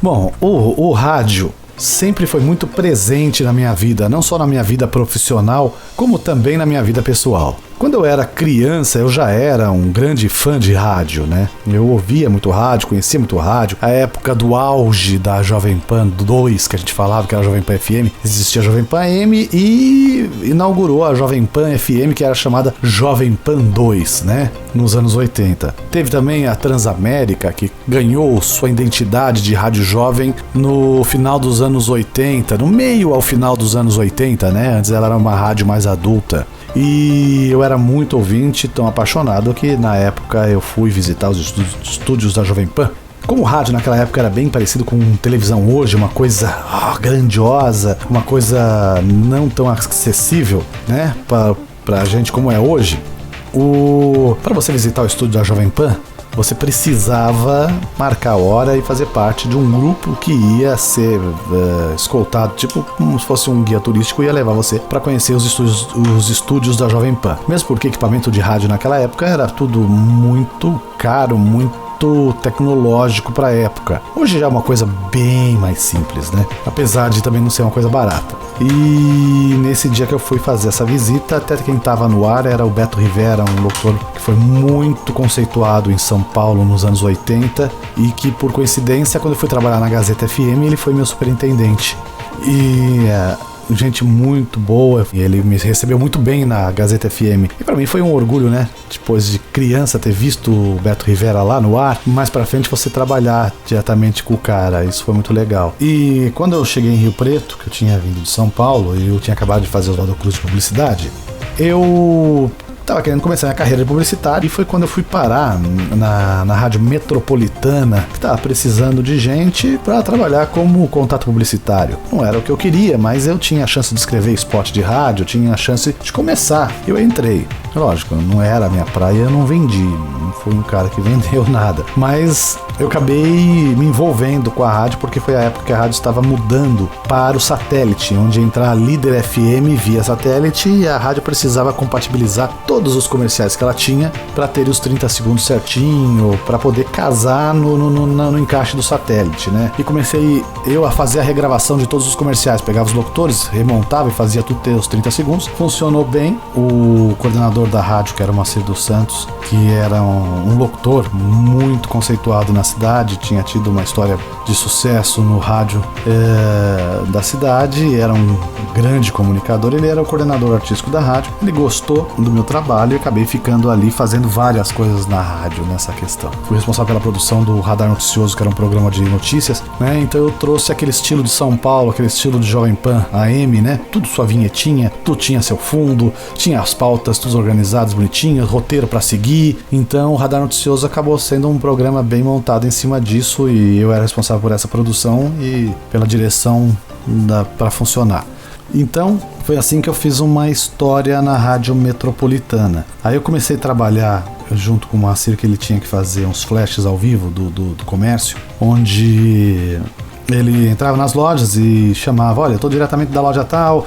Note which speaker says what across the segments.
Speaker 1: Bom, o rádio sempre foi muito presente na minha vida, não só na minha vida profissional, como também na minha vida pessoal. Quando eu era criança, eu já era um grande fã de rádio, né? Eu ouvia muito rádio, conhecia muito rádio. A época do auge da Jovem Pan 2, que a gente falava que era a Jovem Pan FM, existia a Jovem Pan AM e inaugurou a Jovem Pan FM, que era chamada Jovem Pan 2, né? Nos anos 80. Teve também a Transamérica, que ganhou sua identidade de rádio jovem no final dos anos 80, no meio ao final dos anos 80, né? Antes ela era uma rádio mais adulta. E eu era muito ouvinte, tão apaixonado que na época eu fui visitar os estúdios da Jovem Pan. Como o rádio naquela época era bem parecido com televisão hoje, uma coisa grandiosa, uma coisa não tão acessível, né, pra gente como é hoje. Para você visitar o estúdio da Jovem Pan, você precisava marcar a hora e fazer parte de um grupo que ia ser escoltado, tipo como se fosse um guia turístico, ia levar você para conhecer os estúdios da Jovem Pan. Mesmo porque equipamento de rádio naquela época era tudo muito caro, muito tecnológico para a época. Hoje já é uma coisa bem mais simples, né? Apesar de também não ser uma coisa barata. E nesse dia que eu fui fazer essa visita, até quem estava no ar era o Beto Rivera, um locutor que foi muito conceituado em São Paulo nos anos 80 e que, por coincidência, quando eu fui trabalhar na Gazeta FM, ele foi meu superintendente. E gente muito boa, e ele me recebeu muito bem na Gazeta FM. E pra mim foi um orgulho, né? Depois de criança ter visto o Beto Rivera lá no ar, mais pra frente você trabalhar diretamente com o cara, isso foi muito legal. E quando eu cheguei em Rio Preto, que eu tinha vindo de São Paulo e eu tinha acabado de fazer o Oswaldo Cruz de publicidade, eu tava querendo começar minha carreira de publicitário e foi quando eu fui parar na Rádio Metropolitana, que tava precisando de gente para trabalhar como contato publicitário. Não era o que eu queria, mas eu tinha a chance de escrever spot de rádio, tinha a chance de começar. Eu entrei. Lógico, não era a minha praia, eu não vendi, não fui um cara que vendeu nada, mas eu acabei me envolvendo com a rádio porque foi a época que a rádio estava mudando para o satélite, onde ia entrar a Líder FM via satélite e a rádio precisava compatibilizar todos os comerciais que ela tinha para ter os 30 segundos certinho, para poder casar no encaixe do satélite, né? E comecei eu a fazer a regravação de todos os comerciais, pegava os locutores, remontava e fazia tudo ter os 30 segundos, funcionou bem. O coordenador da rádio, que era o Moacir dos Santos, que era um locutor muito conceituado na cidade, tinha tido uma história de sucesso no rádio da cidade, era um grande comunicador, ele era o coordenador artístico da rádio, ele gostou do meu trabalho e acabei ficando ali fazendo várias coisas na rádio nessa questão. Fui responsável pela produção do Radar Noticioso, que era um programa de notícias, né? Então eu trouxe aquele estilo de São Paulo, aquele estilo de Jovem Pan AM, né? Tudo sua vinhetinha, tudo tinha seu fundo, tinha as pautas, tudo organizados, bonitinhos, roteiro para seguir. Então o Radar Noticioso acabou sendo um programa bem montado em cima disso e eu era responsável por essa produção e pela direção para funcionar. Então foi assim que eu fiz uma história na Rádio Metropolitana. Aí eu comecei a trabalhar junto com o Moacir, que ele tinha que fazer uns flashes ao vivo do comércio, onde ele entrava nas lojas e chamava: olha, eu tô diretamente da loja tal,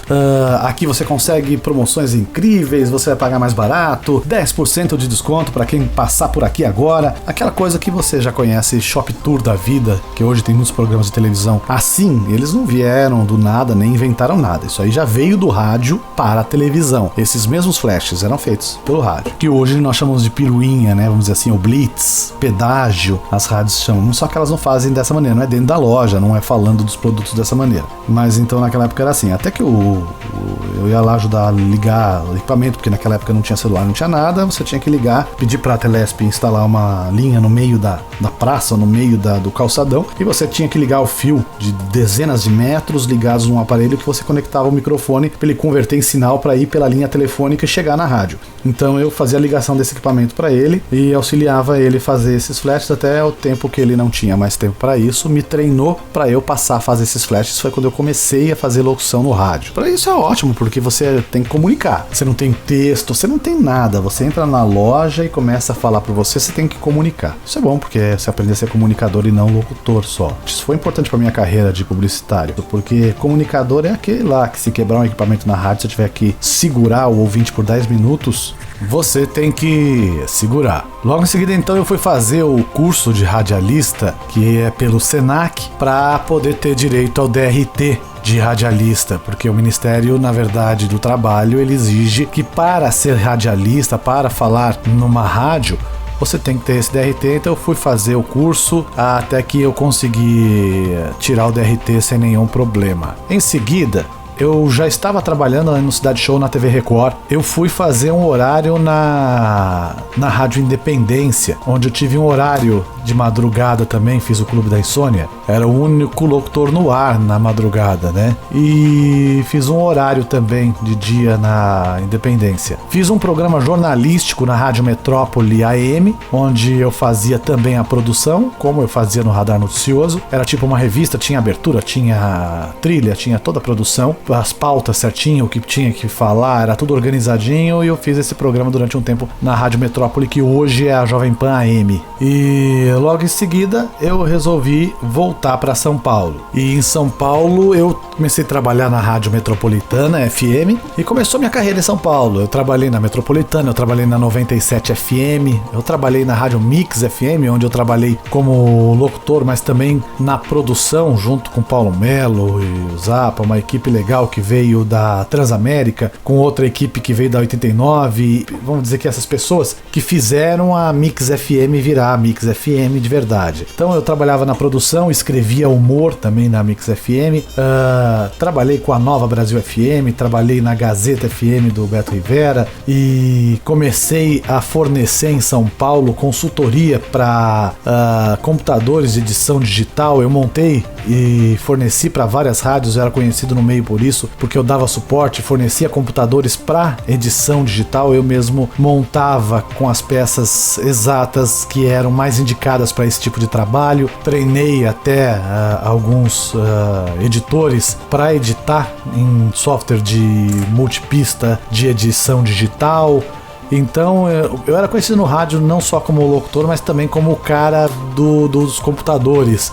Speaker 1: aqui você consegue promoções incríveis, você vai pagar mais barato, 10% de desconto para quem passar por aqui agora. Aquela coisa que você já conhece, Shop Tour da vida, que hoje tem muitos programas de televisão. Assim, eles não vieram do nada, nem inventaram nada. Isso aí já veio do rádio para a televisão. Esses mesmos flashes eram feitos pelo rádio, que hoje nós chamamos de piruinha, né? Vamos dizer assim, o blitz, pedágio, as rádios chamam. Só que elas não fazem dessa maneira, não é dentro da loja, não é falando dos produtos dessa maneira. Mas então naquela época era assim, até que eu ia lá ajudar a ligar o equipamento, porque naquela época não tinha celular, não tinha nada, você tinha que ligar, pedir pra Telesp instalar uma linha no meio da praça, no meio do calçadão, e você tinha que ligar o fio de dezenas de metros ligados num aparelho que você conectava o microfone para ele converter em sinal para ir pela linha telefônica e chegar na rádio. Então eu fazia a ligação desse equipamento para ele e auxiliava ele a fazer esses flashes até o tempo que ele não tinha mais tempo para isso, me treinou para eu passar a fazer esses flashes. Foi quando eu comecei a fazer locução no rádio. Para isso é ótimo, porque porque você tem que comunicar. Você não tem texto, você não tem nada. Você entra na loja e começa a falar pra você tem que comunicar. Isso é bom, porque você aprende a ser comunicador e não locutor só. Isso foi importante pra minha carreira de publicitário, porque comunicador é aquele lá que se quebrar um equipamento na rádio, se você tiver que segurar o ouvinte por 10 minutos, você tem que segurar. Logo em seguida, então, eu fui fazer o curso de radialista, que é pelo Senac, para poder ter direito ao DRT de radialista, porque o Ministério, na verdade, do Trabalho, ele exige que para ser radialista, para falar numa rádio, você tem que ter esse DRT. Então eu fui fazer o curso até que eu consegui tirar o DRT sem nenhum problema. Em seguida, eu já estava trabalhando no Cidade Show na TV Record. Eu fui fazer um horário na Rádio Independência, onde eu tive um horário de madrugada também, fiz o Clube da Insônia. Era o único locutor no ar na madrugada, né? E fiz um horário também de dia na Independência. Fiz um programa jornalístico na Rádio Metrópole AM, onde eu fazia também a produção, como eu fazia no Radar Noticioso. Era tipo uma revista, tinha abertura, tinha trilha, tinha toda a produção, as pautas certinho, o que tinha que falar, era tudo organizadinho, e eu fiz esse programa durante um tempo na Rádio Metrópole, que hoje é a Jovem Pan AM. E logo em seguida eu resolvi voltar para São Paulo. E em São Paulo eu comecei a trabalhar na Rádio Metropolitana FM e começou minha carreira em São Paulo. Eu trabalhei na Metropolitana, eu trabalhei na 97 FM, eu trabalhei na Rádio Mix FM, onde eu trabalhei como locutor, mas também na produção, junto com Paulo Melo e o Zappa, uma equipe legal que veio da Transamérica, com outra equipe que veio da 89. Vamos dizer que essas pessoas que fizeram a Mix FM virar a Mix FM de verdade. Então eu trabalhava na produção, escrevia humor também na Mix FM, trabalhei com a Nova Brasil FM, trabalhei na Gazeta FM do Beto Rivera e comecei a fornecer em São Paulo consultoria para computadores de edição digital. Eu montei e forneci para várias rádios, eu era conhecido no meio por isso, porque eu dava suporte, fornecia computadores para edição digital. Eu mesmo montava com as peças exatas que eram mais indicadas para esse tipo de trabalho. Treinei até alguns editores para editar em software de multipista de edição digital. Então eu era conhecido no rádio não só como locutor, mas também como o cara dos computadores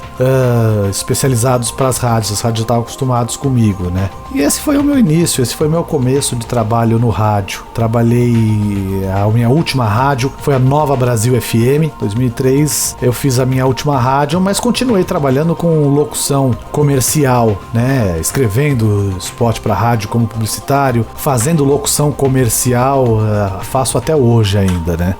Speaker 1: especializados para as rádios. As rádios estavam acostumados comigo, né? E esse foi o meu início, esse foi o meu começo de trabalho no rádio. Trabalhei, a minha última rádio foi a Nova Brasil FM. Em 2003 eu fiz a minha última rádio, mas continuei trabalhando com locução comercial, né? Escrevendo spot para rádio como publicitário, fazendo locução comercial, faço até hoje ainda, né?